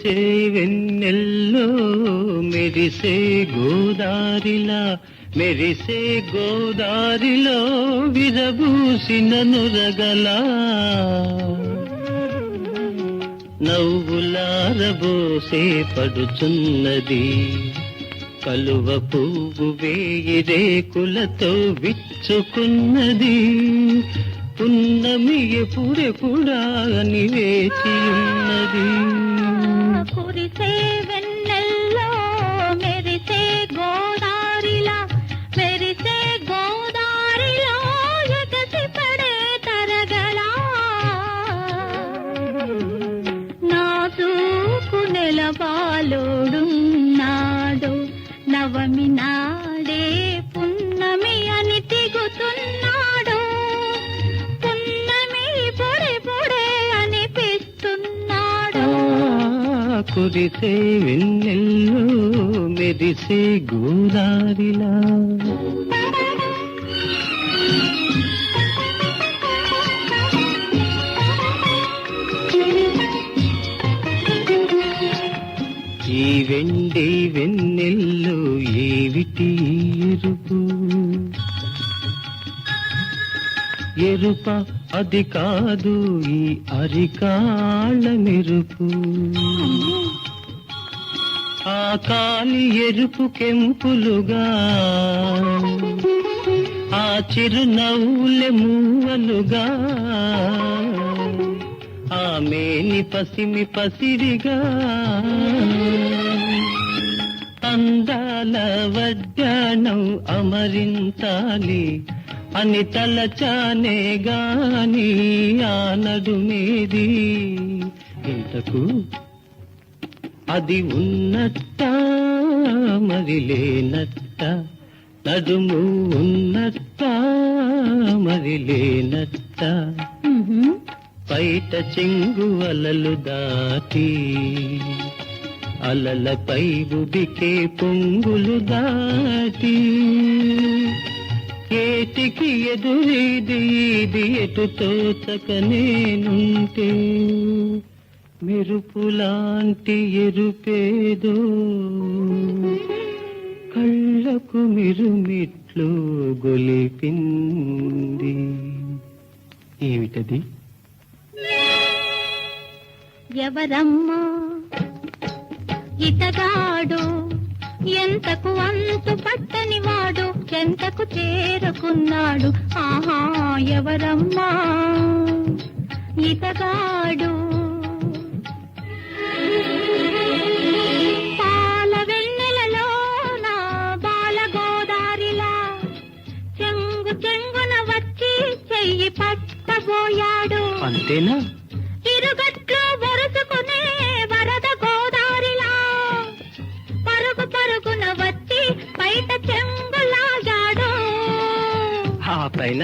కురిసే వెన్నెల్లో మెరిసే గోదారిలా మెరిసే గోదారిలో విరబూసిన నురగలా నవ్వులారబోసే పడుచున్నది కలువ పువ్వు వేయి రేకులతో విచ్చుకున్నది పున్నమి ఎప్పుడెప్పుడా అని వేచి ఉన్నది. కురిసే వెన్నెల్లో మెరిసే గోదారిలా మెరిసే గోదారిలో ఎగసి పడే తరగలా నా చూపు నెలబాలుడున్నాడు నవమి నాడే పున్నమి అని తిగుతున్నాడు పున్నమి పొడే పొడే అనిపిస్తున్నాడు. కురిసే వెన్నెల్లో మెరిసే గోదారిలా ఈ వెండి వెన్నెల్లో ఏవిటి ఎరుపు ఎరుప అది కాదు ఈ అరికాళ్ళ మెరుపు ఆ కాలి ఎరుపు కెంపులుగా ఆ చిరునవ్వులే మూవలుగా ఆమెని పసిమి పసిరిగా అందాల వడ్డాణం అమరించాలి అని తలచానే గాని ఆ నడుమేది ఇంతకు అది ఉన్నట్ట మరి లేనట్ట నడుము ఉన్నట్ట మరి లేనట్ట బయట చెంగు అలలు దాటి అలలపై ఉబికే పొంగులు దాటి ఏటికి ఎదురీది ఇది ఎటు తోచక నేనుంటే మెరుపులాంటి ఎరుపేదో కళ్ళకు మిరుమిట్లు గొలిపింది. ఏమిటది? ఎవరమ్మా ఇతగాడు ఎంతకు అంతు పట్టని వాడు ఎంతకు చేరుకున్నాడు ఆహా ఎవరమ్మా ఇతగాడు పాల వెన్నెలలో నా బాల గోదారిలా చెంగు చెంగున వచ్చి చెయ్యి పట్టబోయాడు. అంతేనా? ఇరుగట్లు వరుసుకునే వరద గోదారిలా పరుగు పరుగున వచ్చి బయట చెంగులాగాడు. ఆ పైన